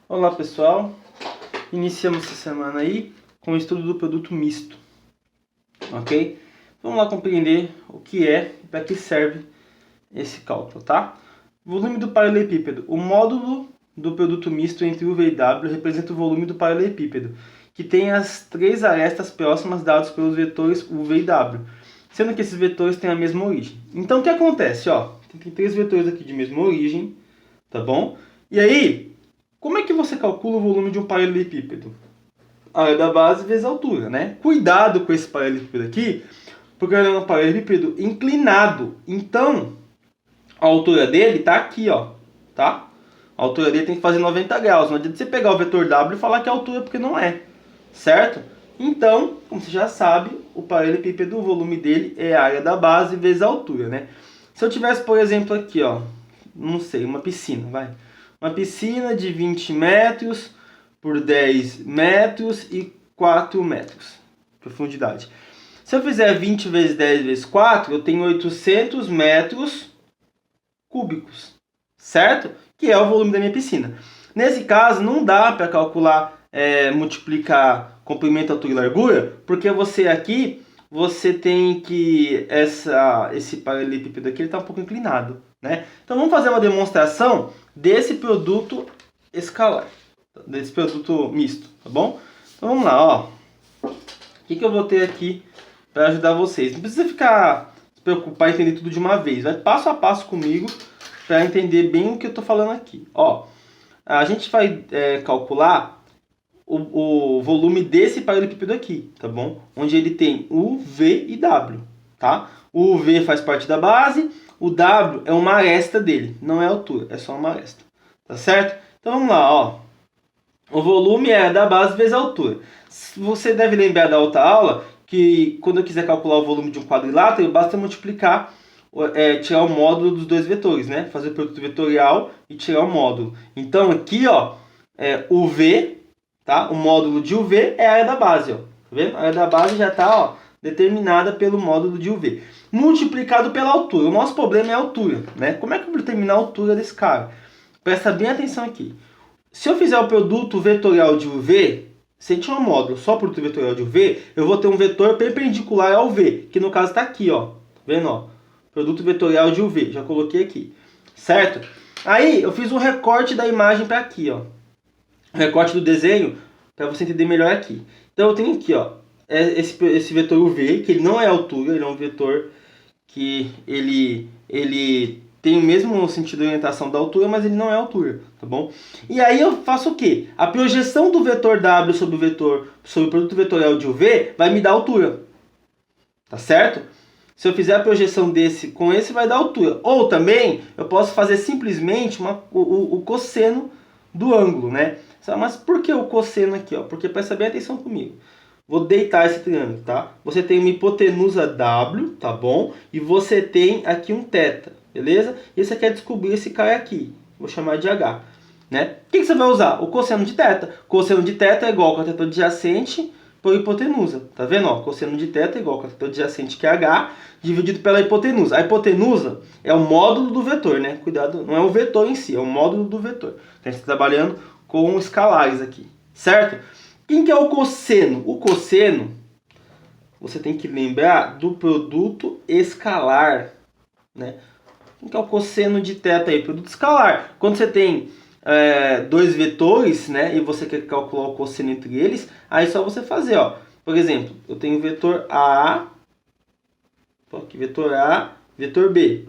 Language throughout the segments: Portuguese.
Olá pessoal, iniciamos essa semana aí com o estudo do produto misto, ok? Vamos lá compreender o que é e para que serve esse cálculo, tá? Volume do paralelepípedo. O módulo do produto misto entre UV e W representa o volume do paralelepípedo, que tem as três arestas próximas dadas pelos vetores UV e W, sendo que esses vetores têm a mesma origem. Então o que acontece? Ó, tem três vetores aqui de mesma origem, tá bom? E aí, como é que você calcula o volume de um paralelepípedo? A área da base vezes a altura, né? Cuidado com esse paralelepípedo aqui, porque ele é um paralelepípedo inclinado. Então, a altura dele está aqui, ó, tá? A altura dele tem que fazer 90 graus. Não adianta você pegar o vetor W e falar que é altura, porque não é, certo? Então, como você já sabe, o paralelepípedo, o volume dele é a área da base vezes a altura, né? Se eu tivesse, por exemplo, aqui, ó, não sei, uma piscina, vai. Uma piscina de 20 metros por 10 metros e 4 metros de profundidade. Se eu fizer 20 vezes 10 vezes 4, eu tenho 800 metros cúbicos, certo? Que é o volume da minha piscina. Nesse caso, não dá para calcular, multiplicar comprimento, altura e largura, porque você tem que esse paralelepípedo aqui está um pouco inclinado, né? Então vamos fazer uma demonstração desse produto escalar, desse produto misto, tá bom? Então vamos lá, ó. O que eu vou ter aqui para ajudar vocês? Não precisa se preocupar em entender tudo de uma vez, vai passo a passo comigo para entender bem o que eu estou falando aqui. Ó, a gente vai calcular o volume desse paralelepípedo aqui, tá bom? Onde ele tem U, V e W, tá? O V faz parte da base, o W é uma aresta dele, não é altura, é só uma aresta, tá certo? Então vamos lá, ó. O volume é da base vezes a altura. Você deve lembrar da outra aula que quando eu quiser calcular o volume de um quadrilátero, basta multiplicar, tirar o módulo dos dois vetores, né? Fazer o produto vetorial e tirar o módulo. Então aqui, ó, o V, tá? O módulo de UV é a área da base, ó. Tá vendo? A área da base já está, ó, determinada pelo módulo de UV. Multiplicado pela altura. O nosso problema é a altura, né? Como é que eu vou determinar a altura desse cara? Presta bem atenção aqui. Se eu fizer o produto vetorial de UV, se a gente tiver um módulo só produto vetorial de UV, eu vou ter um vetor perpendicular ao V, que no caso está aqui, ó. Tá vendo, ó? Produto vetorial de UV, já coloquei aqui, certo? Aí eu fiz um recorte da imagem para aqui, ó. Recorte do desenho para você entender melhor aqui. Então eu tenho aqui, ó, esse vetor UV, que ele não é altura, ele é um vetor que ele tem o mesmo sentido de orientação da altura, mas ele não é altura, tá bom? E aí eu faço o quê? A projeção do vetor W sobre o produto vetorial de UV vai me dar altura, tá certo? Se eu fizer a projeção desse com esse, vai dar altura. Ou também eu posso fazer simplesmente o cosseno do ângulo, né? Mas por que o cosseno aqui? Ó? Porque presta bem atenção comigo. Vou deitar esse triângulo, tá? Você tem uma hipotenusa W, tá bom? E você tem aqui um θ, beleza? E você quer descobrir esse cara aqui. Vou chamar de H, né? O que você vai usar? O cosseno de θ. Cosseno de θ é igual ao cateto adjacente por hipotenusa. Tá vendo? Ó, cosseno de θ é igual ao cateto adjacente, que é H, dividido pela hipotenusa. A hipotenusa é o módulo do vetor, né? Cuidado, não é o vetor em si, é o módulo do vetor. Então a gente está trabalhando com escalares aqui, certo? Quem que é o cosseno? O cosseno, você tem que lembrar do produto escalar, né? Quem que é o cosseno de θ aí? Produto escalar. Quando você tem dois vetores, né, e você quer calcular o cosseno entre eles, aí é só você fazer, ó. Por exemplo, eu tenho o vetor A, aqui, vetor A, vetor B.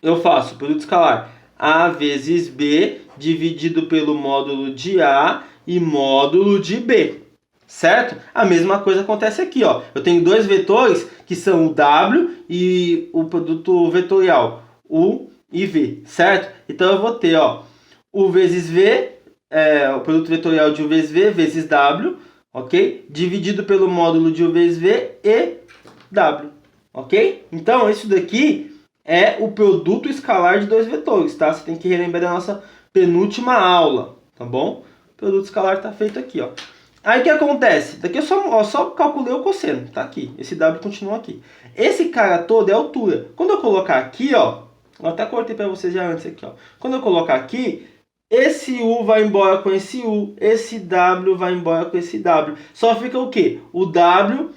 Eu faço produto escalar A vezes B dividido pelo módulo de A e módulo de B, certo? A mesma coisa acontece aqui, ó. Eu tenho dois vetores que são o W e o produto vetorial U e V, certo? Então eu vou ter, ó, U vezes V, o produto vetorial de U vezes V vezes W, ok? Dividido pelo módulo de U vezes V e W, ok? Então isso daqui é o produto escalar de dois vetores, tá? Você tem que relembrar da nossa penúltima aula, tá bom? O produto escalar está feito aqui, ó. Aí o que acontece? Daqui eu só calculei o cosseno, tá aqui. Esse W continua aqui. Esse cara todo é altura. Quando eu colocar aqui, ó, eu até cortei para vocês já antes aqui, ó. Quando eu colocar aqui, Esse U vai embora com esse U, esse W vai embora com esse W. Só fica o quê? O W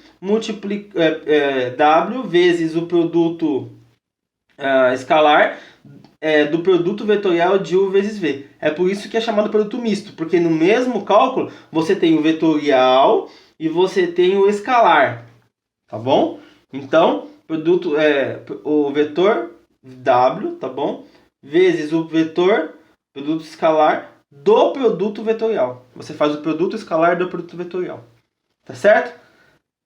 W vezes o produto escalar do produto vetorial de U vezes V. É por isso que é chamado produto misto, porque no mesmo cálculo você tem o vetorial e você tem o escalar, tá bom? Então, o vetor W, tá bom? Vezes o vetor produto escalar do produto vetorial. Você faz o produto escalar do produto vetorial, tá certo?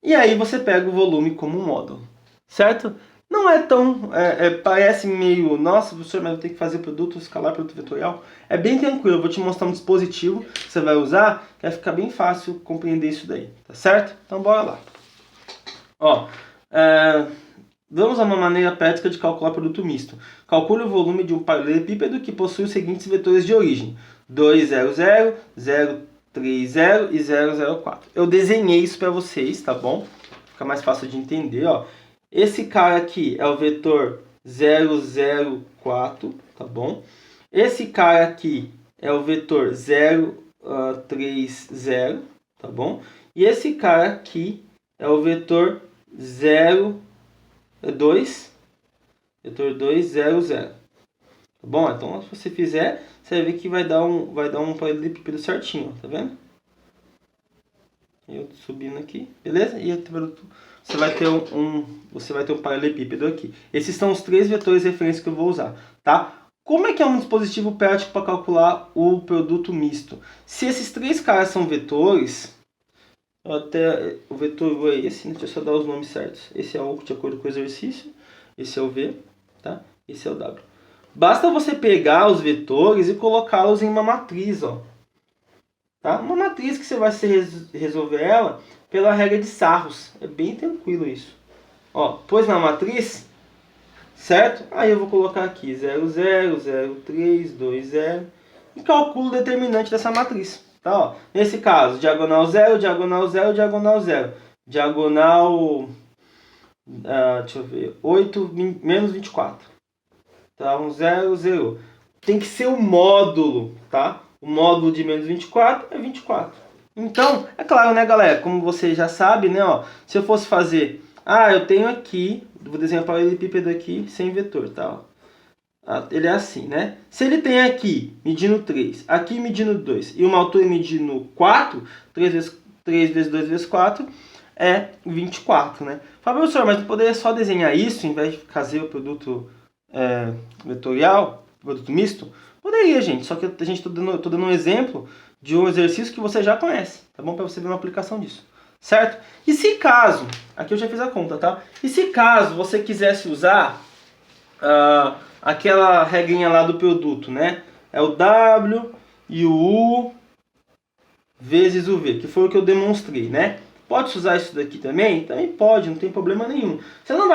E aí você pega o volume como módulo, certo? Não é tão... parece meio... Nossa, professor, mas eu tenho que fazer produto escalar, produto vetorial. É bem tranquilo, eu vou te mostrar um dispositivo que você vai usar, que vai ficar bem fácil compreender isso daí, tá certo? Então bora lá. Ó, vamos a uma maneira prática de calcular produto misto. Calcule o volume de um paralelepípedo que possui os seguintes vetores de origem: 2, 0, 0, 0, 3, 0 e 0, 0, 4. Eu desenhei isso para vocês, tá bom? Fica mais fácil de entender, ó. Esse cara aqui é o vetor 0, 0, 4, tá bom? Esse cara aqui é o vetor 0, 3, 0, tá bom? E esse cara aqui é o vetor 0, 2, vetor 2, 0, 0. Tá bom? Então, se você fizer, você vai ver que vai dar um paralelepípedo certinho, tá vendo? Eu subindo aqui, beleza? E você vai ter um paralelepípedo aqui. Esses são os três vetores de referência que eu vou usar, tá? Como é que é um dispositivo prático para calcular o produto misto? Se esses três caras são vetores, até o vetor é esse, né? Deixa eu só dar os nomes certos. Esse é o de acordo com o exercício, esse é o V, tá? Esse é o W. Basta você pegar os vetores e colocá-los em uma matriz, ó. Tá? Uma matriz que você vai resolver ela pela regra de Sarros. É bem tranquilo isso. Ó, pôs na matriz, certo? Aí eu vou colocar aqui 0, 0, 0, 3, 2, 0 e calculo o determinante dessa matriz. Tá? Ó, nesse caso, diagonal 0, diagonal 0, diagonal 0. Diagonal, deixa eu ver, 8 menos 24. Tá? 1, 0, 0. Tem que ser o módulo, tá? O módulo de menos 24 é 24. Então, é claro, né, galera? Como você já sabe, né? Ó, se eu fosse fazer... eu tenho aqui... Vou desenhar o paralelepípedo aqui sem vetor, tá? Ele é assim, né? Se ele tem aqui medindo 3, aqui medindo 2 e uma altura medindo 4, 3 vezes 2 vezes 4 é 24, né? Fala, professor, mas eu poderia só desenhar isso em vez de fazer o produto vetorial, produto misto? Poderia, gente, só que a gente tô dando um exemplo de um exercício que você já conhece, tá bom? Para você ver uma aplicação disso, certo? E se caso, aqui eu já fiz a conta, tá? E se caso você quisesse usar aquela regrinha lá do produto, né? É o W e o U vezes o V, que foi o que eu demonstrei, né? Pode usar isso daqui também? Também pode, não tem problema nenhum. Você não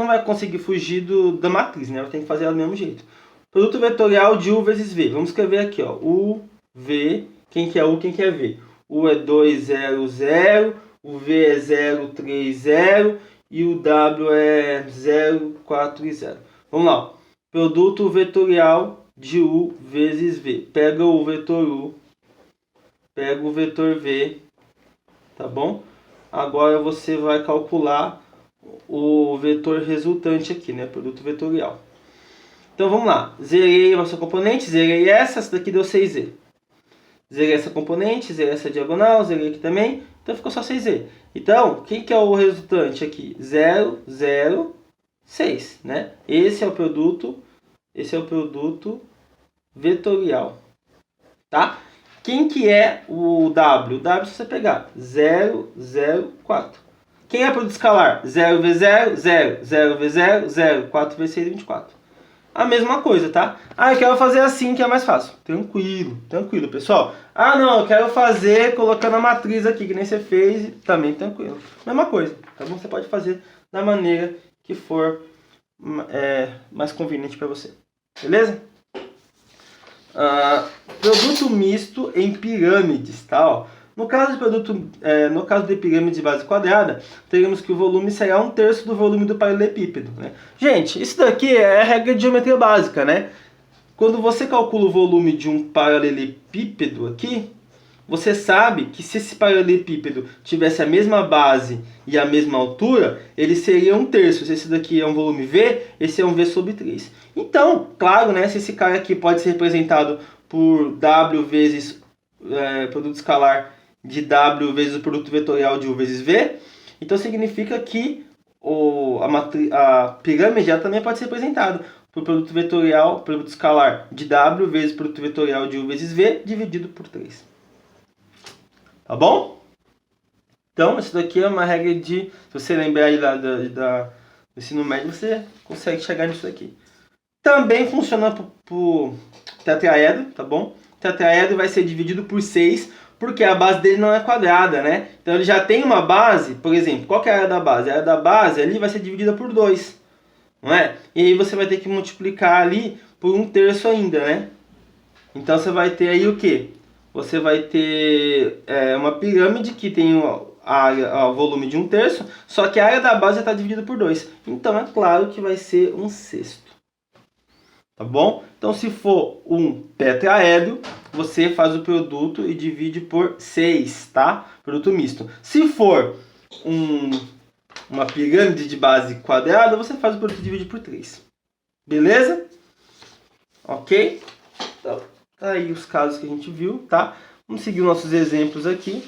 vai conseguir fugir da matriz, né? Tem que fazer ela do mesmo jeito. Produto vetorial de U vezes V. Vamos escrever aqui, ó. U, V. Quem que é U, quem que é V? U é 2, 0, 0. O V é 0, 3, 0. E o W é 0, 4 e 0. Vamos lá. Ó. Produto vetorial de U vezes V. Pega o vetor U. Pega o vetor V. Tá bom? Agora você vai calcular o vetor resultante aqui, né? Produto vetorial. Então vamos lá, zerei a nossa componente, zerei essa daqui deu 6z. Zerei essa componente, zerei essa diagonal, zerei aqui também, então ficou só 6z. Então, quem que é o resultante aqui? 0, 0, 6, né? Esse é o produto vetorial, tá? Quem que é o W? O W se você pegar 0, 0, 4. Quem é o produto escalar? 0 vezes 0, 0, 0 vezes 0, 0, 4 vezes 6, 24. A mesma coisa, tá? Eu quero fazer assim que é mais fácil. Tranquilo, tranquilo, pessoal. Não, eu quero fazer colocando a matriz aqui, que nem você fez, também tranquilo. Mesma coisa, tá bom? Você pode fazer da maneira que for mais conveniente para você. Beleza? Produto misto em pirâmides, tá? Ó. No caso de pirâmide de base quadrada, teremos que o volume será 1/3 do volume do paralelepípedo, né? Gente, isso daqui é a regra de geometria básica, né? quando você calcula o volume de um paralelepípedo aqui, você sabe que se esse paralelepípedo tivesse a mesma base e a mesma altura, ele seria 1/3. Se esse daqui é um volume V, esse é um V sobre 3. Então, claro, né, se esse cara aqui pode ser representado por W vezes produto escalar de W vezes o produto vetorial de U vezes V, então significa que a pirâmide também pode ser representada por produto vetorial, produto escalar de W vezes produto vetorial de U vezes V dividido por 3. Tá bom? Então, isso daqui é uma regra de... Se você lembrar aí do ensino médio, você consegue chegar nisso aqui. Também funciona para o tetraedro, tá bom? O tetraedro vai ser dividido por 6, porque a base dele não é quadrada, né? Então ele já tem uma base, por exemplo, qual que é a área da base? A área da base ali vai ser dividida por 2, não é? E aí você vai ter que multiplicar ali por 1/3 ainda, né? Então você vai ter aí o quê? Você vai ter uma pirâmide que tem o volume de 1/3, só que a área da base está dividida por 2. Então é claro que vai ser 1/6. Tá bom? Então se for um tetraedro, você faz o produto e divide por 6, tá? Produto misto. Se for uma pirâmide de base quadrada, você faz o produto e divide por 3. Beleza? Ok? Então, tá aí os casos que a gente viu, tá? Vamos seguir nossos exemplos aqui.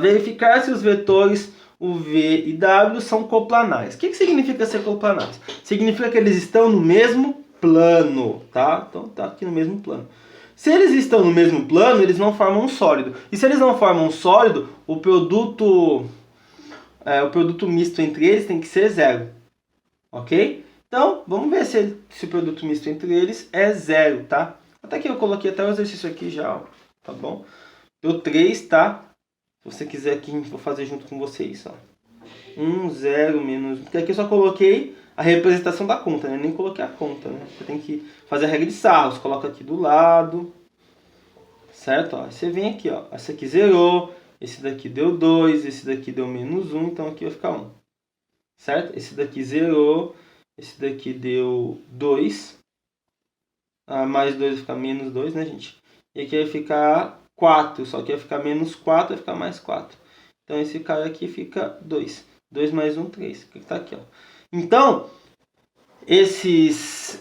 Verificar se os vetores o V e W são coplanares. O que significa ser coplanares? Significa que eles estão no mesmo plano, tá? Então tá aqui no mesmo plano. Se eles estão no mesmo plano, eles não formam um sólido. E se eles não formam um sólido, o produto misto entre eles tem que ser 0. Ok? Então, vamos ver se o produto misto entre eles é 0, tá? Até que eu coloquei até o exercício aqui já, tá bom? Deu 3, tá? Se você quiser aqui, vou fazer junto com vocês, ó. 1, 0, menos... Porque aqui eu só coloquei a representação da conta, né? Nem coloquei a conta, né? Você tem que fazer a regra de Sarros. Coloca aqui do lado. Certo? Ó, você vem aqui, ó. Esse aqui zerou. Esse daqui deu 2. Esse daqui deu menos 1. Então aqui vai ficar 1. Certo? Esse daqui zerou. Esse daqui deu 2. Mais 2 vai ficar menos 2, né, gente? E aqui vai ficar 4. Só que vai ficar menos 4, vai ficar mais 4. Então esse cara aqui fica 2. 2 mais 1, 3. O que está aqui, ó. Então, esses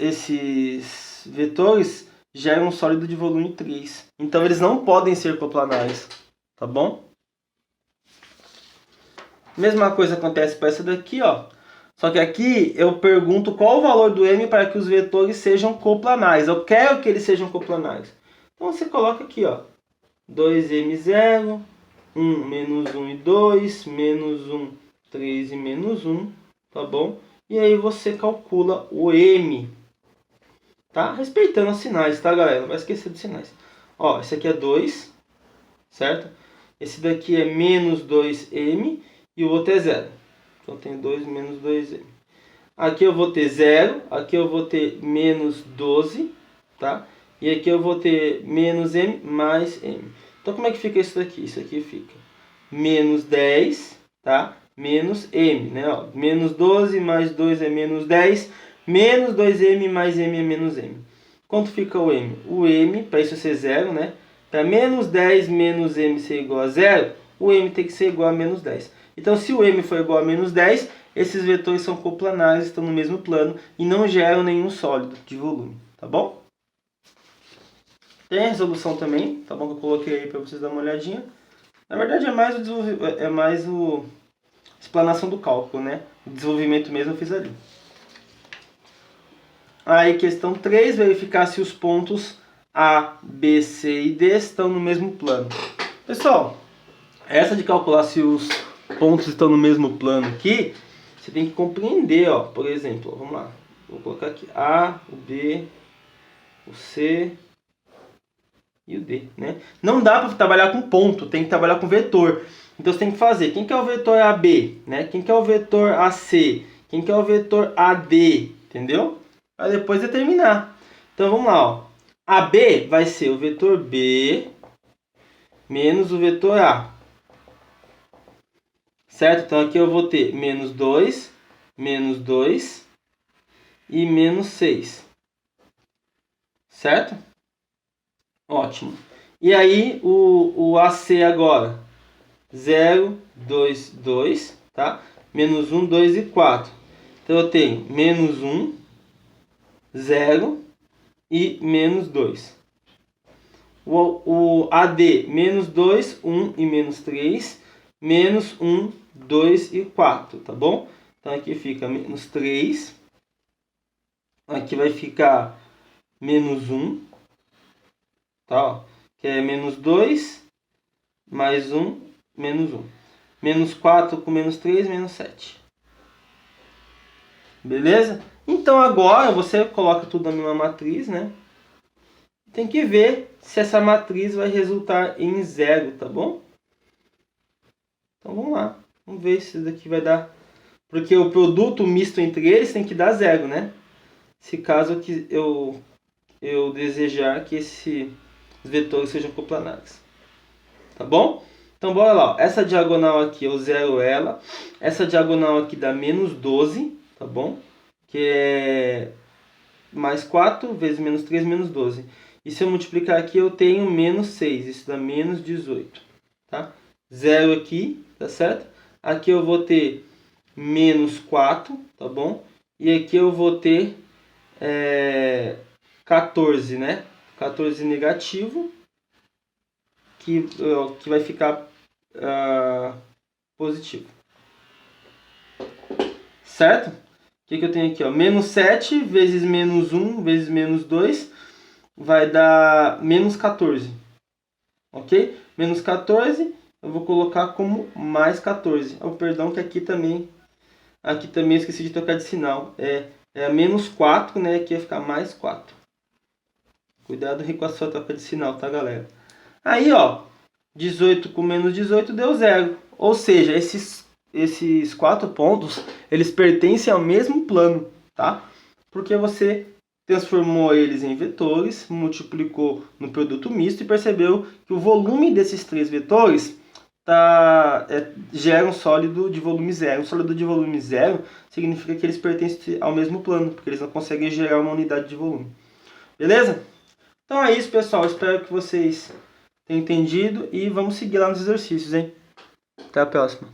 vetores geram um sólido de volume 3. Então eles não podem ser coplanares. Tá bom? Mesma coisa acontece para essa daqui, ó. Só que aqui eu pergunto qual o valor do M para que os vetores sejam coplanares. Eu quero que eles sejam coplanares. Então você coloca aqui, ó. 2M0, 1, menos 1 e 2, menos 1, 3 e menos 1, tá bom? E aí você calcula o M, tá? Respeitando os sinais, tá, galera? Não vai esquecer dos sinais. Ó, esse aqui é 2, certo? Esse daqui é menos 2M e o outro é 0. Então tem 2 menos 2M. Aqui eu vou ter 0, aqui eu vou ter menos 12, tá? E aqui eu vou ter menos M mais M. Então como é que fica isso daqui? Isso aqui fica menos 10, tá? Menos M, né? Ó, menos 12 mais 2 é menos 10, menos 2M mais M é menos M. Quanto fica o M? O M, para isso ser 0, né? Para menos 10 menos M ser igual a 0, o M tem que ser igual a menos 10. Então se o M for igual a menos 10, esses vetores são coplanares, estão no mesmo plano e não geram nenhum sólido de volume, tá bom? Tem a resolução também, tá bom? Que eu coloquei aí para vocês darem uma olhadinha. Na verdade é mais a explanação do cálculo, né? O desenvolvimento mesmo eu fiz ali. Aí questão 3, verificar se os pontos A, B, C e D estão no mesmo plano. Pessoal, essa de calcular se os pontos estão no mesmo plano aqui, você tem que compreender, ó. Por exemplo, ó, vamos lá. Vou colocar aqui A, o B, o C e o D, né? Não dá para trabalhar com ponto, tem que trabalhar com vetor. Então você tem que fazer, quem que é o vetor AB, né? Quem que é o vetor AC, quem que é o vetor AD, entendeu? Para depois determinar. Então vamos lá, ó. AB vai ser o vetor B menos o vetor A. Certo? Então aqui eu vou ter menos 2 e menos 6. certo? Ótimo. E aí o AC agora, 0, 2, 2, tá? Menos 1, 2 e 4. Então eu tenho menos 1, 0 e menos 2. O AD, menos 2, 1 e menos 3, menos 1, 2 e 4, tá bom? Então aqui fica menos 3, aqui vai ficar menos 1, tá? Ó, que é menos 2, mais 1, menos 1. Menos 4 com menos 3, menos 7. Beleza? Então agora você coloca tudo na mesma matriz, né? Tem que ver se essa matriz vai resultar em 0, tá bom? Então vamos lá. Vamos ver se isso daqui vai dar. Porque o produto misto entre eles tem que dar 0, né? Se caso eu desejar que esses vetores sejam coplanares. Tá bom? Então bora lá. Essa diagonal aqui eu zero ela. Essa diagonal aqui dá menos 12, tá bom? Que é mais 4 vezes menos 3, menos 12. E se eu multiplicar aqui, eu tenho menos 6. Isso dá menos 18. Tá? 0 aqui, tá certo? Aqui eu vou ter menos 4, tá bom? E aqui eu vou ter 14, né? 14 negativo, que vai ficar positivo. Certo? O que eu tenho aqui? Ó? Menos 7 vezes menos 1 vezes menos 2 vai dar menos 14. Ok? Menos 14 eu vou colocar como mais 14. Oh, perdão que aqui também eu esqueci de trocar de sinal. É menos 4, né? Aqui vai ficar mais 4. Cuidado com a sua troca de sinal, tá, galera? Aí, ó, 18 com menos 18 deu 0. Ou seja, esses 4 pontos, eles pertencem ao mesmo plano, tá? Porque você transformou eles em vetores, multiplicou no produto misto e percebeu que o volume desses 3 vetores gera um sólido de volume 0. Um sólido de volume 0 significa que eles pertencem ao mesmo plano, porque eles não conseguem gerar uma unidade de volume. Beleza? Então é isso, pessoal. Espero que vocês tenham entendido e vamos seguir lá nos exercícios, hein? Até a próxima.